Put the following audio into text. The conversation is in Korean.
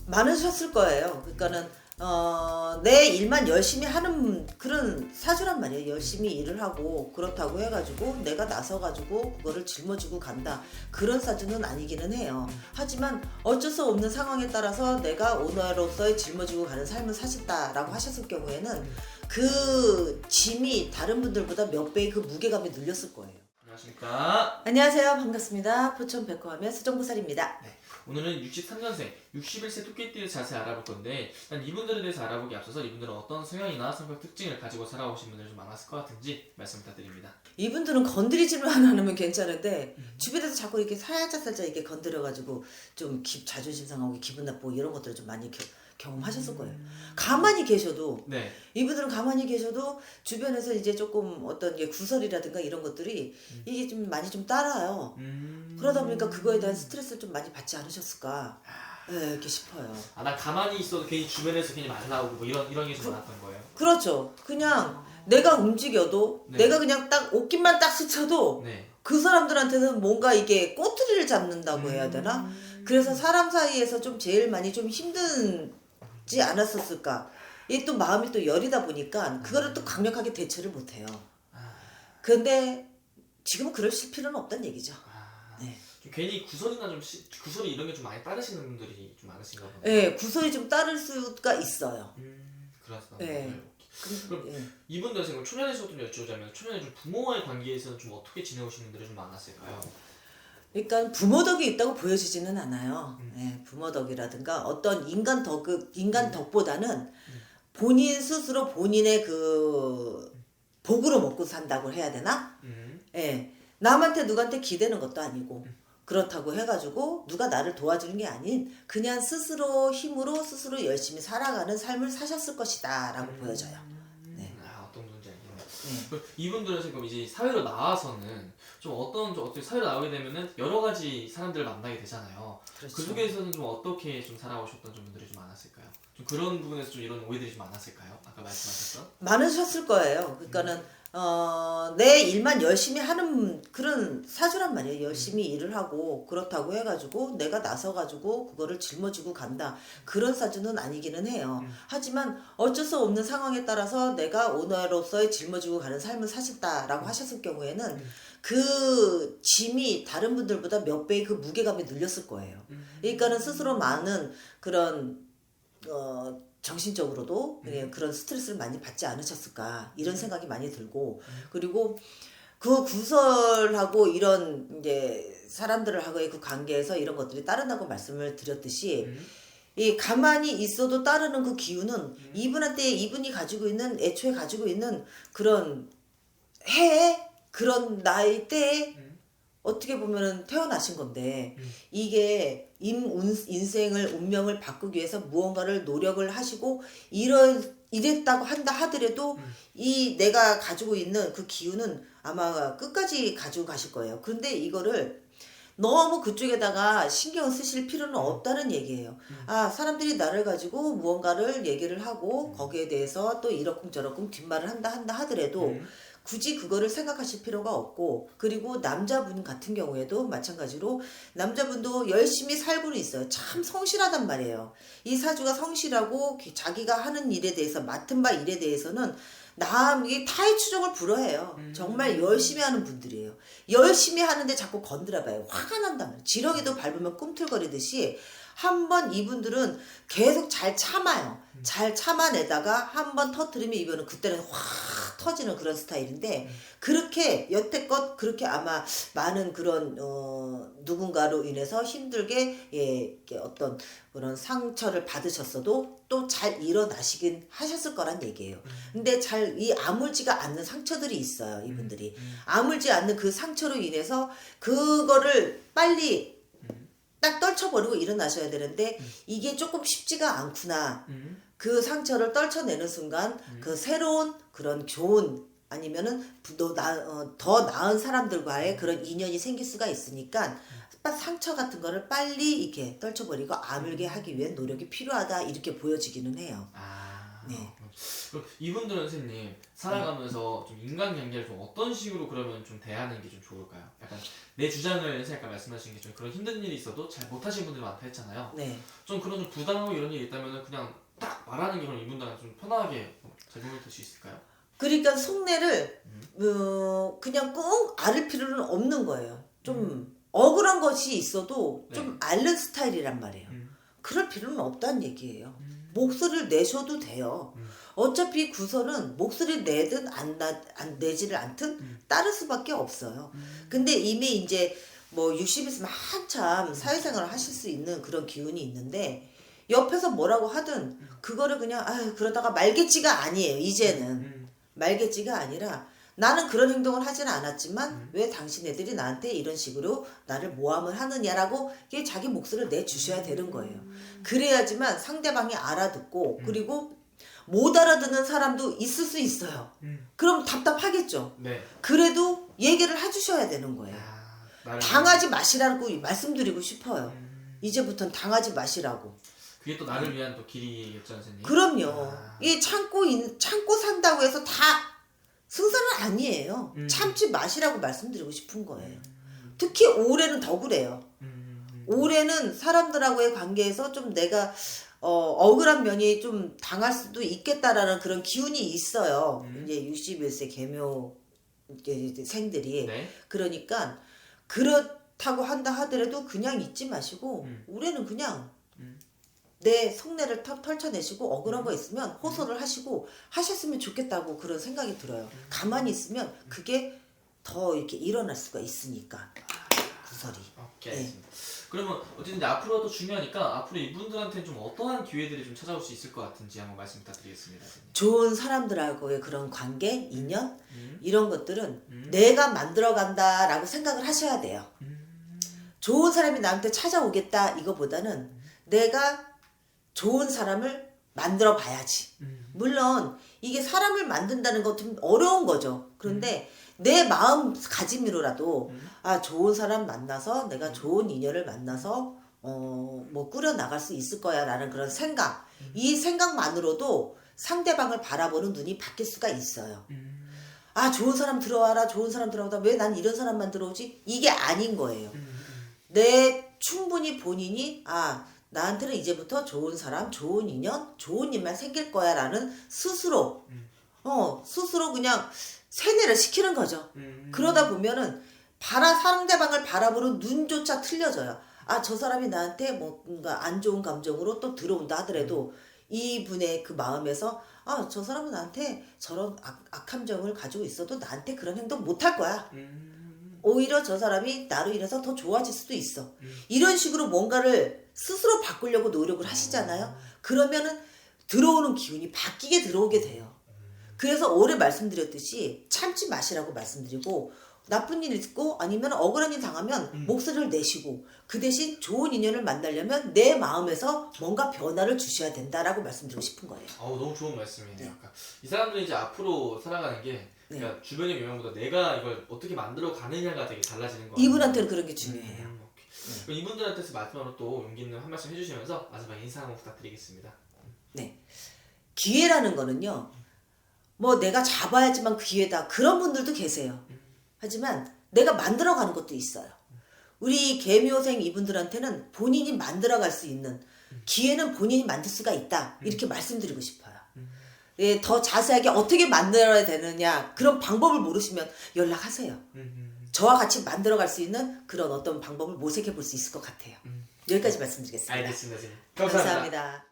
많으셨을 거예요. 그러니까는 내 일만 열심히 하는 그런 사주란 말이에요. 열심히 일을 하고 그렇다고 해가지고 내가 나서가지고 그거를 짊어지고 간다. 그런 사주는 아니기는 해요. 하지만 어쩔 수 없는 상황에 따라서 내가 오너로서의 짊어지고 가는 삶을 사셨다라고 하셨을 경우에는 그 짐이 다른 분들보다 몇 배의 그 무게감이 늘렸을 거예요. 안녕하십니까. 안녕하세요. 반갑습니다. 포천백화하면 수정보살입니다. 네, 오늘은 63년생 61세 토끼띠를 자세히 알아볼 건데, 일단 이분들에 대해서 알아보기 앞서서 이분들은 어떤 성향이나 성격 특징을 가지고 살아오신 분들이 좀 많았을 것 같은지 말씀 부탁드립니다. 이분들은 건드리지만 않으면 괜찮은데 주변에서 자꾸 이렇게 살짝 이렇게 건드려가지고 좀 자존심 상하고 기분 나쁘고 이런 것들을 좀 많이 경험하셨을 거예요. 가만히 계셔도 네. 이분들은 가만히 계셔도 주변에서 이제 조금 어떤 게 구설이라든가 이런 것들이 이게 좀 많이 좀 따라요. 그러다 보니까 그거에 대한 스트레스를 좀 많이 받지 않으셨을까 이렇게 싶어요. 나 가만히 있어도 괜히 주변에서 괜히 말 나오고 뭐 이런 게 좀 많았던 거예요. 그렇죠. 그냥 내가 움직여도 네. 내가 그냥 딱 옷깃만 딱 스쳐도 네. 그 사람들한테는 뭔가 이게 꼬투리를 잡는다고 해야 되나? 그래서 사람 사이에서 좀 제일 많이 좀 힘든지 않았었을까? 이게 또 마음이 또 여리다 보니까 그거를 또 강력하게 대처를 못해요. 근데 지금은 그러실 필요는 없다는 얘기죠. 네. 좀 괜히 구설이나 구설이 이런 게 좀 많이 따르시는 분들이 좀 많으신가 보네요. 네, 구설이 좀 따를 수가 있어요. 그렇습니다. 네. 그럼 예. 이분들 지금 초면에서 좀 여쭤보자면, 초면에 좀 부모와의 관계에서는 좀 어떻게 지내오시는 분들이 좀 많았을까요? 그러니까 부모 덕이 있다고 보여지지는 않아요. 네, 부모 덕이라든가 어떤 인간 덕보다는 본인 스스로 본인의 그 복으로 먹고 산다고 해야 되나? 예. 남한테 누구한테 기대는 것도 아니고 그렇다고 해가지고 누가 나를 도와주는 게 아닌 그냥 스스로 힘으로 스스로 열심히 살아가는 삶을 사셨을 것이다 라고 보여져요. 네. 어떤 분인지 알겠네요. 그럼 이분들은 지금 이제 사회로 나와서는 좀 어떻게 사회로 나오게 되면은 여러 가지 사람들을 만나게 되잖아요. 그렇죠. 그 속에서는 좀 어떻게 좀 살아오셨던 좀 분들이 좀 많았을까요? 좀 그런 부분에서 좀 이런 오해들이 좀 많았을까요? 아까 말씀하셨던? 많으셨을 거예요. 그러니까는 내 일만 열심히 하는 그런 사주란 말이에요. 열심히 일을 하고 그렇다고 해가지고 내가 나서가지고 그거를 짊어지고 간다. 그런 사주는 아니기는 해요. 하지만 어쩔 수 없는 상황에 따라서 내가 오너로서의 짊어지고 가는 삶을 사셨다라고 하셨을 경우에는 그 짐이 다른 분들보다 몇 배의 그 무게감이 늘렸을 거예요. 그러니까는 스스로 많은 그런 정신적으로도 그런 스트레스를 많이 받지 않으셨을까 이런 생각이 많이 들고, 그리고 그 구설하고 이런 이제 사람들을 하고의 그 관계에서 이런 것들이 따른다고 말씀을 드렸듯이 이 가만히 있어도 따르는 그 기운은 이분이 가지고 있는 애초에 가지고 있는 그런 그런 나이 때에 어떻게 보면은 태어나신 건데 이게 인생을 운명을 바꾸기 위해서 무언가를 노력을 하시고 이랬다고 한다 하더라도 이 내가 가지고 있는 그 기운은 아마 끝까지 가지고 가실 거예요. 그런데 이거를 너무 그쪽에다가 신경 쓰실 필요는 없다는 얘기예요. 사람들이 나를 가지고 무언가를 얘기를 하고 거기에 대해서 또 이러쿵 저러쿵 뒷말을 한다 하더라도 굳이 그거를 생각하실 필요가 없고, 그리고 남자분 같은 경우에도 마찬가지로 남자분도 열심히 살고는 있어요. 참 성실하단 말이에요. 이 사주가 성실하고 자기가 하는 일에 대해서 맡은 바 일에 대해서는 이게 타의 추종을 불허해요. 정말 열심히 하는 분들이에요. 열심히 하는데 자꾸 건드려봐요. 화가 난단 말이에요. 지렁이도 밟으면 꿈틀거리듯이 한번 이분들은 계속 잘 참아요. 잘 참아내다가 한번 터뜨리면 이분은 그때는 확 터지는 그런 스타일인데, 그렇게 여태껏 그렇게 아마 많은 그런 누군가로 인해서 힘들게 어떤 그런 상처를 받으셨어도 또 잘 일어나시긴 하셨을 거란 얘기예요. 근데 이 아물지가 않는 상처들이 있어요. 이분들이 아물지 않는 그 상처로 인해서 그거를 빨리 딱 떨쳐버리고 일어나셔야 되는데 이게 조금 쉽지가 않구나. 그 상처를 떨쳐내는 순간 그 새로운 그런 좋은 아니면은 더 나은 사람들과의 그런 인연이 생길 수가 있으니까 상처 같은 거를 빨리 이렇게 떨쳐버리고 아물게 하기 위한 노력이 필요하다 이렇게 보여지기는 해요. 네. 그럼 이분들은 선생님 살아가면서 좀 인간관계를 좀 어떤 식으로 그러면 좀 대하는 게 좀 좋을까요? 약간 내 주장을 선생님 아까 말씀하신 게 좀 그런 힘든 일이 있어도 잘 못하시는 분들이 많다 했잖아요. 네. 좀 그런 좀 부당하고 이런 일이 있다면 그냥 딱 말하는 게 그럼 이분들한테 좀 편하게 적용이 될 수 있을까요? 그러니까 속내를 그냥 꼭 앓을 필요는 없는 거예요. 좀 억울한 것이 있어도 좀 앓는 스타일이란 말이에요. 그럴 필요는 없다는 얘기예요. 목소리를 내셔도 돼요. 어차피 구설은 목소리를 내든 내지를 않든 따를 수밖에 없어요. 근데 이미 이제 뭐 60에서 한참 사회생활을 하실 수 있는 그런 기운이 있는데 옆에서 뭐라고 하든 그거를 그냥 아유 그러다가 말겠지가 아니에요. 이제는 말겠지가 아니라 나는 그런 행동을 하지는 않았지만 왜 당신네들이 나한테 이런 식으로 나를 모함을 하느냐라고 자기 목소리를 내주셔야 되는 거예요. 그래야지만 상대방이 알아듣고 그리고 못 알아듣는 사람도 있을 수 있어요. 그럼 답답하겠죠. 네. 그래도 얘기를 해주셔야 되는 거예요. 당하지 마시라고 말씀드리고 싶어요. 이제부터는 당하지 마시라고. 그게 또 나를 위한 또 길이겠죠, 선생님. 그럼요. 이게 참고 산다고 해서 다 승산은 아니에요. 참지 마시라고 말씀드리고 싶은 거예요. 특히 올해는 더 그래요. 올해는 사람들하고의 관계에서 좀 내가 억울한 면이 좀 당할 수도 있겠다라는 그런 기운이 있어요. 이제 61세 계묘 생들이. 네. 그러니까 그렇다고 한다 하더라도 그냥 잊지 마시고 올해는 그냥 내 속내를 펼쳐내시고 억울한 거 있으면 호소를 하시고 하셨으면 좋겠다고 그런 생각이 들어요. 가만히 있으면 그게 더 이렇게 일어날 수가 있으니까 구설이. 오케이, 알겠습니다. 그러면 어쨌든 이제 앞으로도 중요하니까 앞으로 이분들한테는 좀 어떠한 기회들이 좀 찾아올 수 있을 것 같은지 한번 말씀 부탁드리겠습니다. 선생님. 좋은 사람들하고의 그런 관계, 인연 이런 것들은 내가 만들어간다라고 생각을 하셔야 돼요. 좋은 사람이 나한테 찾아오겠다 이거보다는 내가 좋은 사람을 만들어 봐야지. 물론 이게 사람을 만든다는 건 좀 어려운 거죠. 그런데 내 마음가짐으로라도 좋은 사람 만나서 내가 좋은 인연을 만나서 뭐 꾸려 나갈 수 있을 거야 라는 그런 생각. 이 생각만으로도 상대방을 바라보는 눈이 바뀔 수가 있어요. 좋은 사람 들어와라, 좋은 사람 들어오다 왜 난 이런 사람만 들어오지? 이게 아닌 거예요. 내 충분히 본인이 나한테는 이제부터 좋은 사람, 좋은 인연, 좋은 일만 생길 거야 라는 스스로 스스로 그냥 세뇌를 시키는 거죠. 그러다 보면은 상대방을 바라보는 눈조차 틀려져요. 저 사람이 나한테 뭔가 안 좋은 감정으로 또 들어온다 하더라도 이분의 그 마음에서 저 사람은 나한테 저런 악감정을 가지고 있어도 나한테 그런 행동 못 할 거야. 오히려 저 사람이 나로 인해서 더 좋아질 수도 있어. 이런 식으로 뭔가를 스스로 바꾸려고 노력을 하시잖아요. 그러면은 들어오는 기운이 바뀌게 들어오게 돼요. 그래서 올해 말씀드렸듯이 참지 마시라고 말씀드리고 나쁜 일 있고 아니면 억울한 일 당하면 목소리를 내시고 그 대신 좋은 인연을 만나려면 내 마음에서 뭔가 변화를 주셔야 된다라고 말씀드리고 싶은 거예요. 너무 좋은 말씀이네요. 이 사람들이 이제 앞으로 살아가는 게 그러니까 주변의 영향보다 내가 이걸 어떻게 만들어 가느냐가 되게 달라지는 거 같아요. 이분한테는 그런 게 중요해요. 그럼 이분들한테서 마지막으로 또 용기 있는 한 말씀 해주시면서 마지막 인사 한번 부탁드리겠습니다. 네. 기회라는 거는요. 뭐 내가 잡아야지만 기회다. 그런 분들도 계세요. 하지만 내가 만들어가는 것도 있어요. 우리 개묘생 이분들한테는 본인이 만들어갈 수 있는 기회는 본인이 만들 수가 있다. 이렇게 말씀드리고 싶어요. 더 자세하게 어떻게 만들어야 되느냐 그런 방법을 모르시면 연락하세요. 저와 같이 만들어갈 수 있는 그런 어떤 방법을 모색해 볼 수 있을 것 같아요. 여기까지 말씀드리겠습니다. 알겠습니다. 감사합니다.